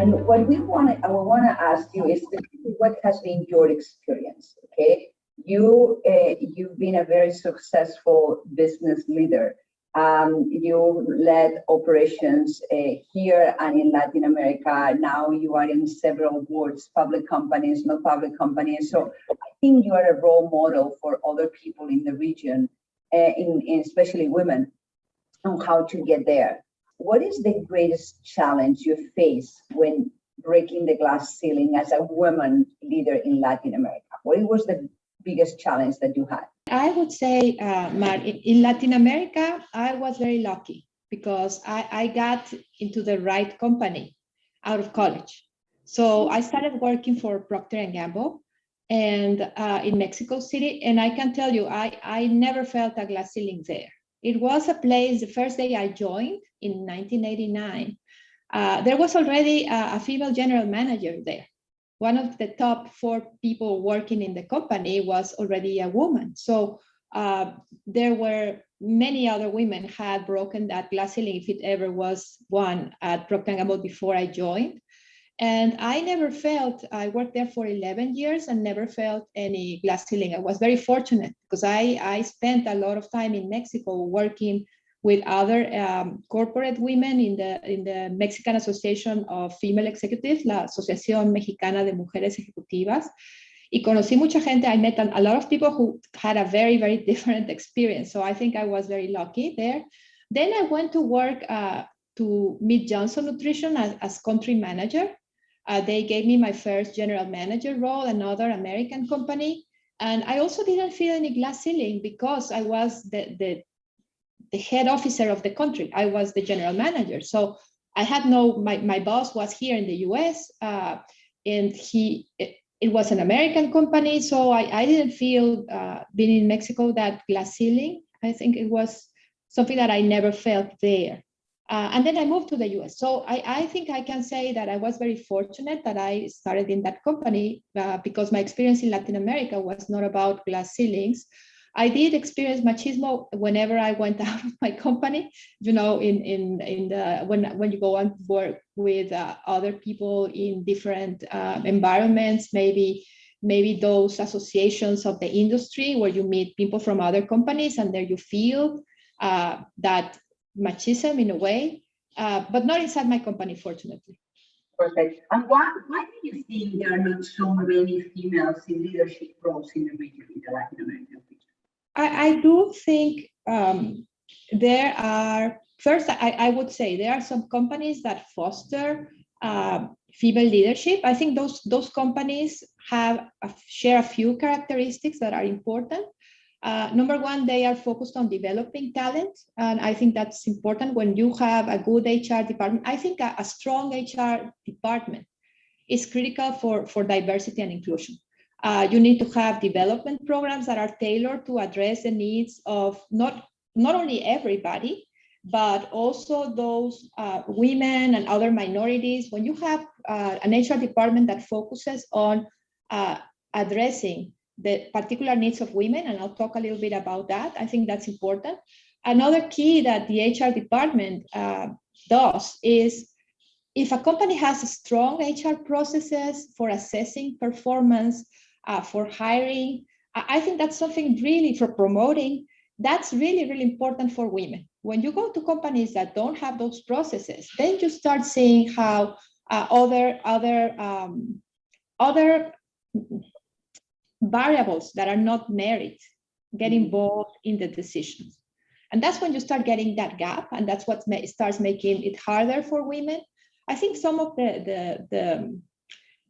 And what we want to ask you is what has been your experience, okay? You've been a very successful business leader. You led operations here and in Latin America. Now you are in several boards, public companies, not public companies. So I think you are a role model for other people in the region, especially women, on how to get there. What is the greatest challenge you face when breaking the glass ceiling as a woman leader in Latin America? What was the biggest challenge that you had? I would say, Mar, in Latin America, I was very lucky because I got into the right company out of college. So I started working for Procter and Gamble and in Mexico City. And I can tell you, I never felt a glass ceiling there. It was a place, the first day I joined in 1989, there was already a female general manager there. One of the top 4 people working in the company was already a woman. So there were many other women had broken that glass ceiling, if it ever was one, at Procter & Gamble before I joined. And I never felt, I worked there for 11 years and never felt any glass ceiling. I was very fortunate because I spent a lot of time in Mexico working with other corporate women in the Mexican Association of Female Executives, la Asociación Mexicana de Mujeres Ejecutivas. Y conocí mucha gente. I met a lot of people who had a very, very different experience. So I think I was very lucky there. Then I went to work to Mead Johnson Nutrition as country manager. They gave me my first general manager role, another American company. And I also didn't feel any glass ceiling because I was the head officer of the country. I was the general manager. So I had my boss was here in the US and it was an American company. So I didn't feel being in Mexico that glass ceiling. I think it was something that I never felt there. And then I moved to the US. So I think I can say that I was very fortunate that I started in that company because my experience in Latin America was not about glass ceilings. I did experience machismo whenever I went out of my company, you know, when you go and work with other people in different environments, maybe those associations of the industry where you meet people from other companies and there you feel that machismo in a way, but not inside my company, fortunately. Perfect. And why do you think there are not so many females in leadership roles in the region, in the Latin American region? I do think there are, first, I would say there are some companies that foster female leadership. I think those companies share a few characteristics that are important. Number one, they are focused on developing talent. And I think that's important when you have a good HR department. I think a strong HR department is critical for diversity and inclusion. You need to have development programs that are tailored to address the needs of not only everybody, but also those women and other minorities. When you have an HR department that focuses on addressing the particular needs of women, and I'll talk a little bit about that, I think that's important. Another key that the HR department does is if a company has strong HR processes for assessing performance, for hiring, I think that's something really for promoting. That's really, really important for women. When you go to companies that don't have those processes, then you start seeing how other variables that are not merit get involved in the decisions. And that's when you start getting that gap, and that's what starts making it harder for women. I think some of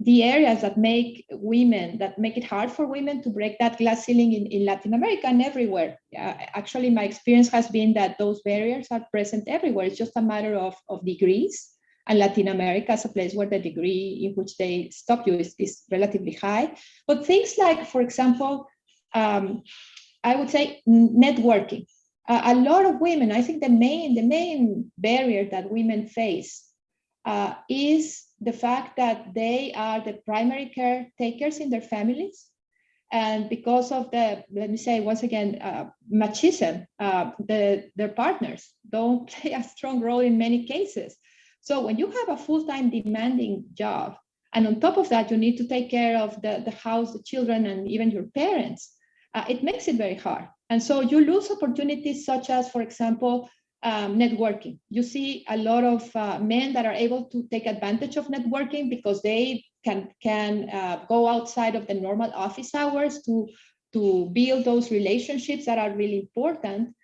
the areas that make it hard for women to break that glass ceiling in Latin America and everywhere. Actually, my experience has been that those barriers are present everywhere. It's just a matter of degrees. And Latin America is a place where the degree in which they stop you is relatively high. But things like, for example, I would say networking. A lot of women, I think the main barrier that women face is the fact that they are the primary caretakers in their families. And because of let me say once again, machismo, their partners don't play a strong role in many cases. So when you have a full-time demanding job, and on top of that, you need to take care of the house, the children, and even your parents, it makes it very hard. And so you lose opportunities such as, for example, networking. You see a lot of men that are able to take advantage of networking because they can go outside of the normal office hours to build those relationships that are really important.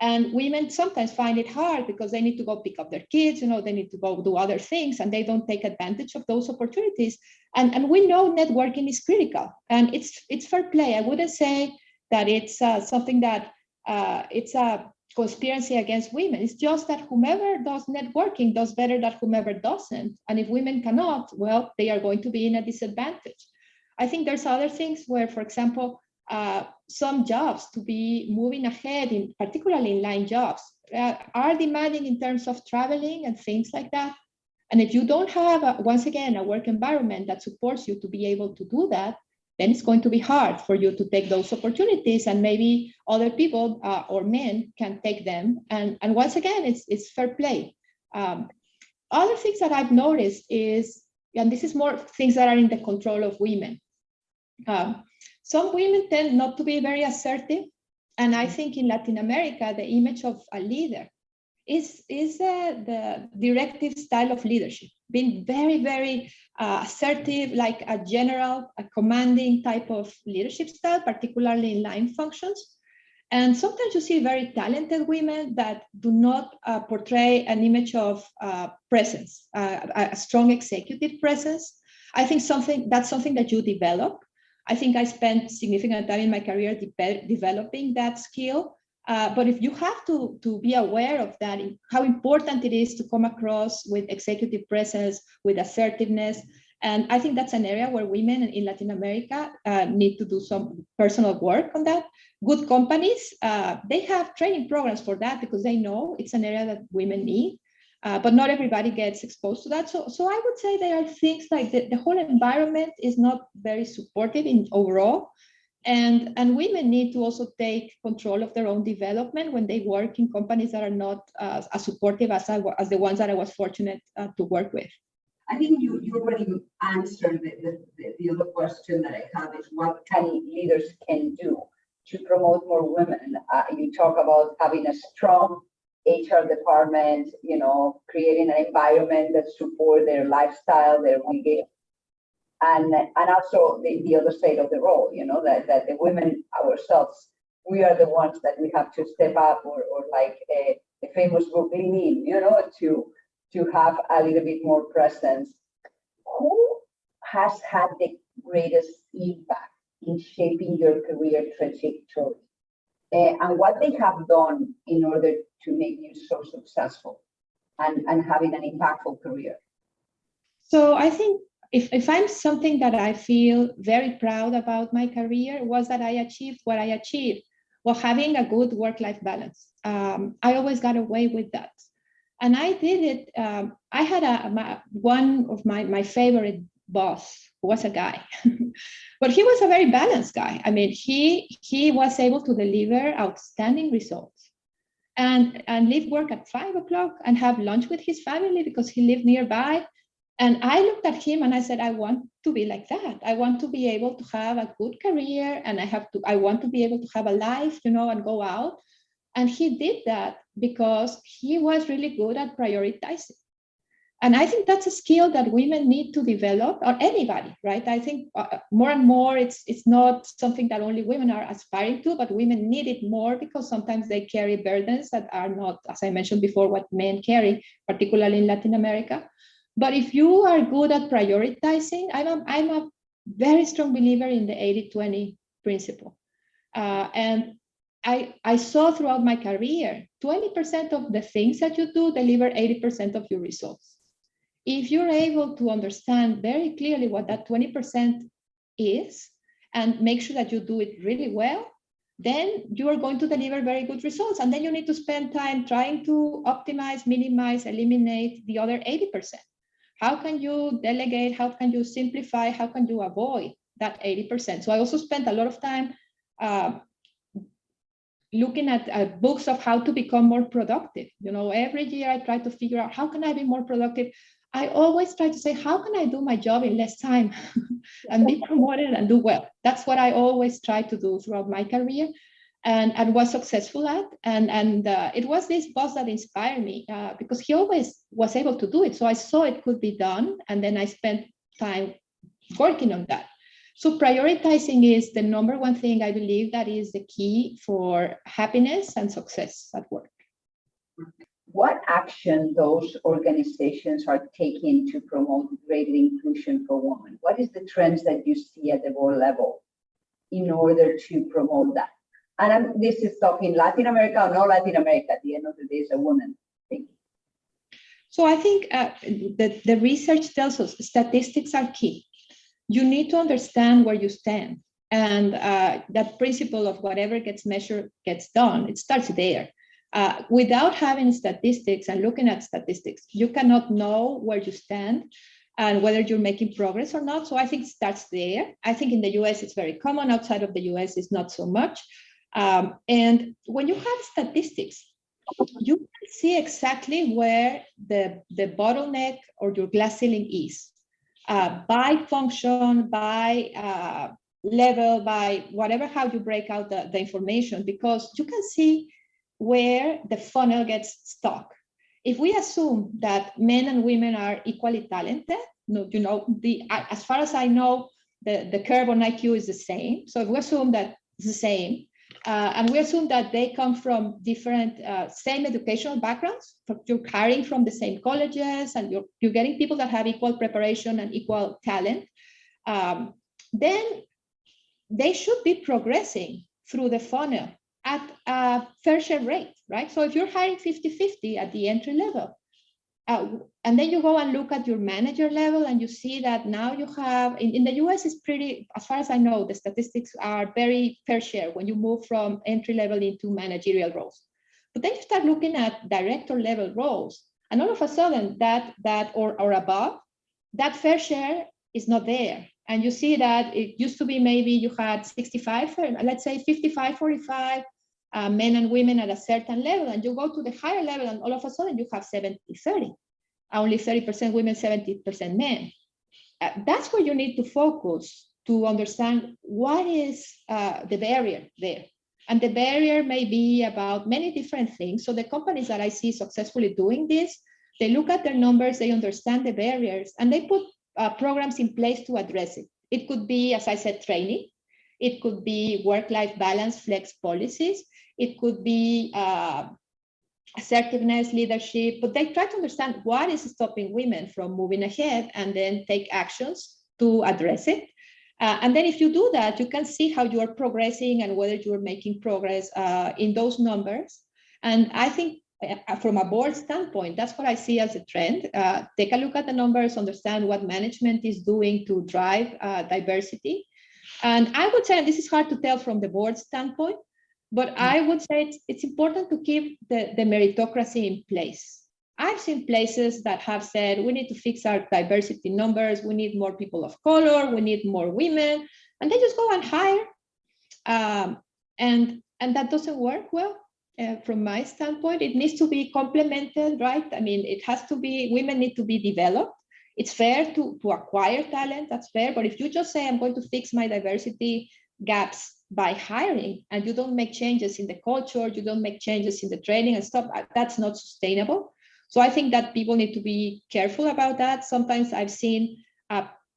And women sometimes find it hard because they need to go pick up their kids, they need to go do other things, and they don't take advantage of those opportunities. And we know networking is critical, and it's fair play. I wouldn't say that it's something that it's a conspiracy against women. It's just that whomever does networking does better than whomever doesn't. And if women cannot, well, they are going to be in a disadvantage. I think there's other things where, for example, some jobs to be moving ahead, particularly in line jobs, are demanding in terms of traveling and things like that. And if you don't have, once again, a work environment that supports you to be able to do that, then it's going to be hard for you to take those opportunities, and maybe other people or men can take them. And once again, it's fair play. Other things that I've noticed is, and this is more things that are in the control of women. Some women tend not to be very assertive. And I think in Latin America, the image of a leader is the directive style of leadership, being very, very assertive, like a general, a commanding type of leadership style, particularly in line functions. And sometimes you see very talented women that do not portray an image of presence, a strong executive presence. I think that's something that you develop. I think I spent significant time in my career developing that skill. But if you have to be aware of that, how important it is to come across with executive presence, with assertiveness. And I think that's an area where women in Latin America need to do some personal work on that. Good companies, they have training programs for that because they know it's an area that women need. But not everybody gets exposed to that. So I would say there are things like the whole environment is not very supportive in overall. And women need to also take control of their own development when they work in companies that are not as supportive as the ones that I was fortunate to work with. I think you already answered the other question that I have is what leaders can do to promote more women. You talk about having a strong HR department, creating an environment that support their lifestyle, their engagement. And also the other side of the role, that the women ourselves, we are the ones that we have to step up or like the famous book, Lean In, to have a little bit more presence. Who has had the greatest impact in shaping your career trajectory? And what they have done in order to make you so successful and having an impactful career? So I think if I'm something that I feel very proud about my career was that I achieved what I achieved while having a good work-life balance. I always got away with that. And I did it. I had one of my favorite boss who was a guy, but he was a very balanced guy. I mean, he was able to deliver outstanding results and leave work at 5 o'clock and have lunch with his family because he lived nearby. And I looked at him and I said, I want to be like that. I want to be able to have a good career, and I want to be able to have a life, and go out. And he did that because he was really good at prioritizing. And I think that's a skill that women need to develop, or anybody, right? I think more and more it's not something that only women are aspiring to, but women need it more because sometimes they carry burdens that are not, as I mentioned before, what men carry, particularly in Latin America. But if you are good at prioritizing, I'm a very strong believer in the 80-20 principle. And I saw throughout my career, 20% of the things that you do deliver 80% of your results. If you're able to understand very clearly what that 20% is and make sure that you do it really well, then you are going to deliver very good results. And then you need to spend time trying to optimize, minimize, eliminate the other 80%. How can you delegate? How can you simplify? How can you avoid that 80%? So I also spent a lot of time looking at books of how to become more productive. You know, every year I try to figure out how can I be more productive. I always try to say, how can I do my job in less time and be promoted and do well? That's what I always try to do throughout my career, and was successful at. And it was this boss that inspired me because he always was able to do it. So I saw it could be done, and then I spent time working on that. So prioritizing is the number one thing I believe that is the key for happiness and success at work. What action those organizations are taking to promote greater inclusion for women? What is the trends that you see at the board level in order to promote that? And this is talking Latin America or not Latin America. At the end of the day, it's a woman thing. So I think the research tells us statistics are key. You need to understand where you stand. And that principle of whatever gets measured gets done. It starts there. Without having statistics and looking at statistics, you cannot know where you stand and whether you're making progress or not. So I think it starts there. I think in the US, it's very common. Outside of the US, it's not so much. And when you have statistics, you can see exactly where the bottleneck or your glass ceiling is. By function, by level, by whatever, how you break out the information, because you can see where the funnel gets stuck. If we assume that men and women are equally talented, you know, as far as I know, the curve on IQ is the same. So if we assume that it's the same, and we assume that they come from different, same educational backgrounds, you're hiring from the same colleges, and you're getting people that have equal preparation and equal talent, then they should be progressing through the funnel at a fair share rate, right? So if you're hiring 50-50 at the entry level, and then you go and look at your manager level and you see that now you have, in the US it's pretty, as far as I know, the statistics are very fair share when you move from entry level into managerial roles. But then you start looking at director level roles, and all of a sudden that or above, that fair share is not there. And you see that it used to be maybe you had 65, let's say 55-45 men and women at a certain level, and you go to the higher level and all of a sudden you have 70-30, only 30% women, 70% men. That's where you need to focus to understand what is the barrier there. And the barrier may be about many different things. So the companies that I see successfully doing this, they look at their numbers, they understand the barriers, and they put programs in place to address it. It could be, as I said, training. It could be work-life balance, flex policies. It could be assertiveness, leadership, but they try to understand what is stopping women from moving ahead and then take actions to address it. And then if you do that, you can see how you are progressing and whether you are making progress in those numbers. And I think from a board standpoint, that's what I see as a trend. Take a look at the numbers, understand what management is doing to drive diversity. And I would say, and this is hard to tell from the board standpoint, but I would say it's important to keep the meritocracy in place. I've seen places that have said, we need to fix our diversity numbers, we need more people of color, we need more women, and they just go and hire. And that doesn't work well. From my standpoint, it needs to be complemented, right? I mean, it has to be, women need to be developed. It's fair to acquire talent, that's fair. But if you just say, I'm going to fix my diversity gaps by hiring, and you don't make changes in the culture, you don't make changes in the training and stuff, that's not sustainable. So I think that people need to be careful about that. Sometimes I've seen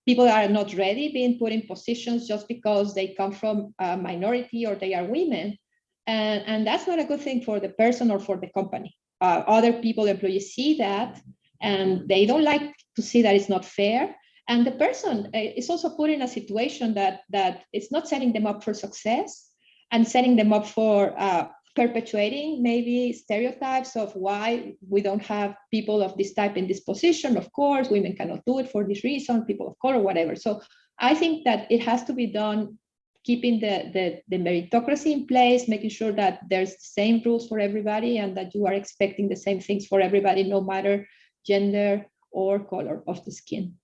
people are not ready being put in positions just because they come from a minority or they are women. And that's not a good thing for the person or for the company. Other people, employees see that, and they don't like to see that it's not fair. And the person is also put in a situation that it's not setting them up for success and setting them up for perpetuating maybe stereotypes of why we don't have people of this type in this position. Of course, women cannot do it for this reason, people of color, whatever. So I think that it has to be done keeping the meritocracy in place, making sure that there's the same rules for everybody and that you are expecting the same things for everybody, no matter gender or color of the skin.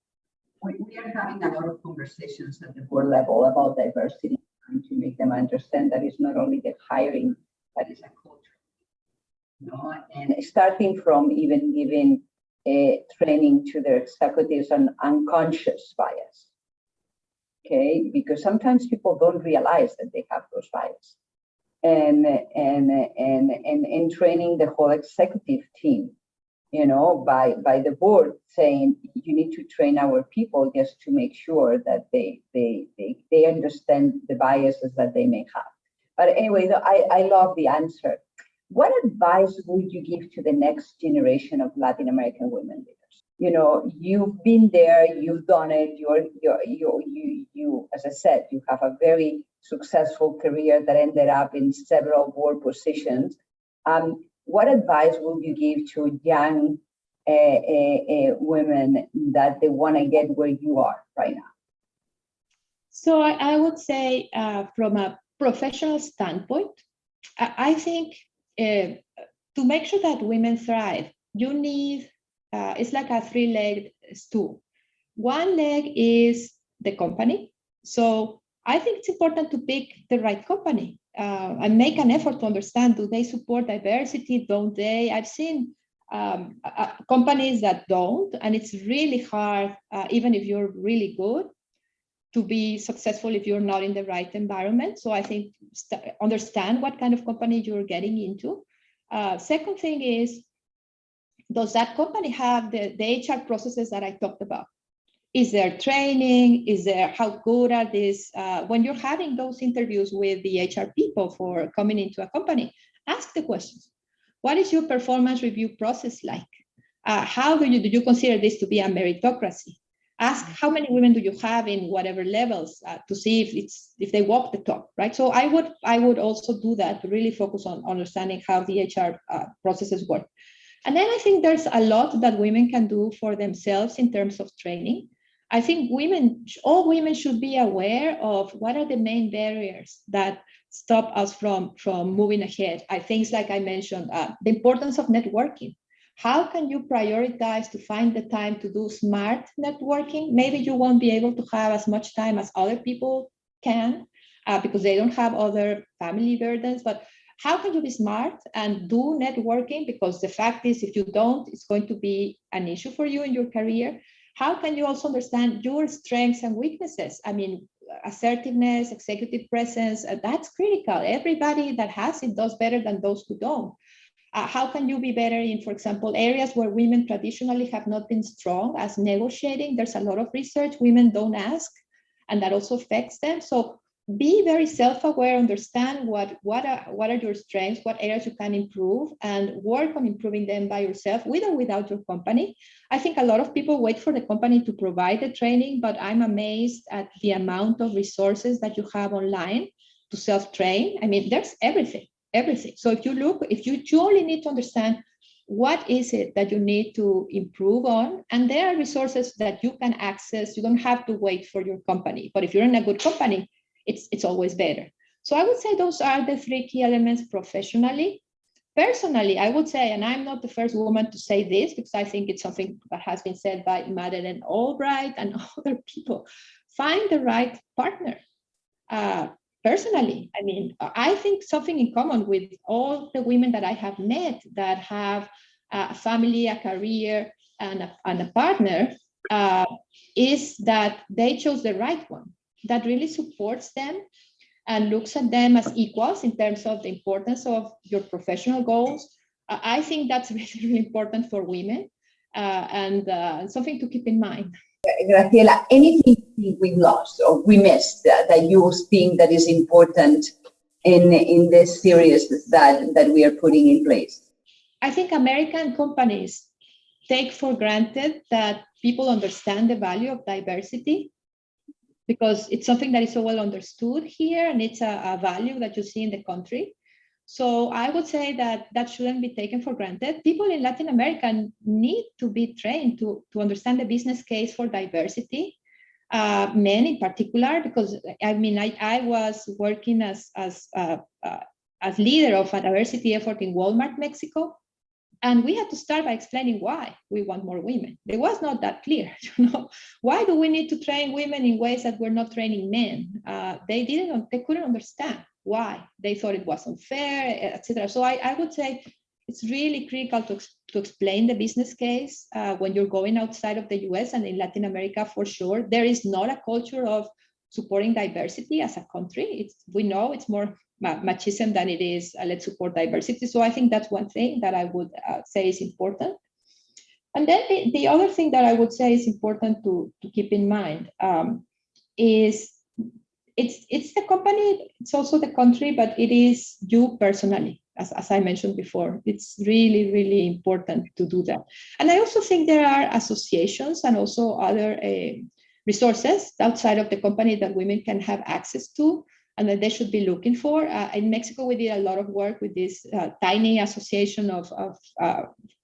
We are having a lot of conversations at the board level about diversity, trying to make them understand that it's not only the hiring That is a culture. No? And starting from even giving training to their executives on unconscious bias. Okay, because sometimes people don't realize that they have those bias. And training the whole executive team, you know, by the board saying you need to train our people just to make sure that they understand the biases that they may have. But anyway, I love the answer. What advice would you give to the next generation of Latin American women leaders? You know, you've been there, you've done it. You, as I said, you have a very successful career that ended up in several board positions. What advice would you give to young women that they want to get where you are right now? So I would say from a professional standpoint, I think to make sure that women thrive, you need, it's like a three-legged stool. One leg is the company. So I think it's important to pick the right company and make an effort to understand, do they support diversity? Don't they? I've seen companies that don't, and it's really hard, even if you're really good, to be successful if you're not in the right environment. So I think understand what kind of company you're getting into. Second thing is, does that company have the HR processes that I talked about? Is there training? Is there, how good are these? When you're having those interviews with the HR people for coming into a company, ask the questions. What is your performance review process like? How do you consider this to be a meritocracy? Ask how many women do you have in whatever levels to see if they walk the talk, right? So I would also do that to really focus on understanding how the HR processes work. And then I think there's a lot that women can do for themselves in terms of training. I think all women should be aware of what are the main barriers that stop us from moving ahead. Things like I mentioned, the importance of networking. How can you prioritize to find the time to do smart networking? Maybe you won't be able to have as much time as other people can because they don't have other family burdens, but how can you be smart and do networking? Because the fact is, if you don't, it's going to be an issue for you in your career. How can you also understand your strengths and weaknesses? I mean, assertiveness, executive presence, that's critical. Everybody that has it does better than those who don't. How can you be better in, for example, areas where women traditionally have not been strong, as negotiating? There's a lot of research women don't ask, and that also affects them. So be very self-aware, understand what are your strengths, what areas you can improve, and work on improving them by yourself, with or without your company. I think a lot of people wait for the company to provide the training, but I'm amazed at the amount of resources that you have online to self-train. I mean, there's everything. So if you only need to understand what is it that you need to improve on, and there are resources that you can access. You don't have to wait for your company, but if you're in a good company, it's always better. So I would say those are the three key elements professionally. Personally, I would say, and I'm not the first woman to say this because I think it's something that has been said by Madeleine Albright and other people, find the right partner. Personally, I mean, I think something in common with all the women that I have met that have a family, a career, and a partner is that they chose the right one that really supports them and looks at them as equals in terms of the importance of your professional goals. I think that's really, really important for women and something to keep in mind. Graciela, anything we lost or we missed that you think that is important in this series that we are putting in place? I think American companies take for granted that people understand the value of diversity because it's something that is so well understood here and it's a value that you see in the country. So I would say that shouldn't be taken for granted. People in Latin America need to be trained to understand the business case for diversity, men in particular, because I mean, I was working as leader of a diversity effort in Walmart, Mexico. And we had to start by explaining why we want more women. It was not that clear, you know. Why do we need to train women in ways that we're not training men? They couldn't understand. Why? They thought it was unfair, etc. So I would say it's really critical to explain the business case when you're going outside of the US and in Latin America, for sure. There is not a culture of supporting diversity as a country. We know it's more machismo than it is let's support diversity. So I think that's one thing that I would say is important. And then the other thing that I would say is important to keep in mind is it's the company, it's also the country, but it is you personally, as I mentioned before. It's really, really important to do that. And I also think there are associations and also other resources outside of the company that women can have access to and that they should be looking for. In Mexico, we did a lot of work with this tiny association of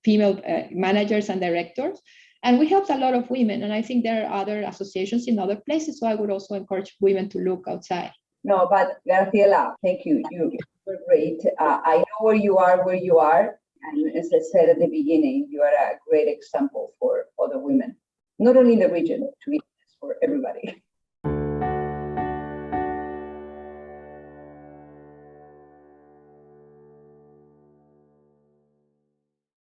female managers and directors. And we helped a lot of women. And I think there are other associations in other places. So I would also encourage women to look outside. No, but Graciela, thank you. You were great. I know where you are. And as I said at the beginning, you are a great example for other women, not only in the region, to be honest, for everybody.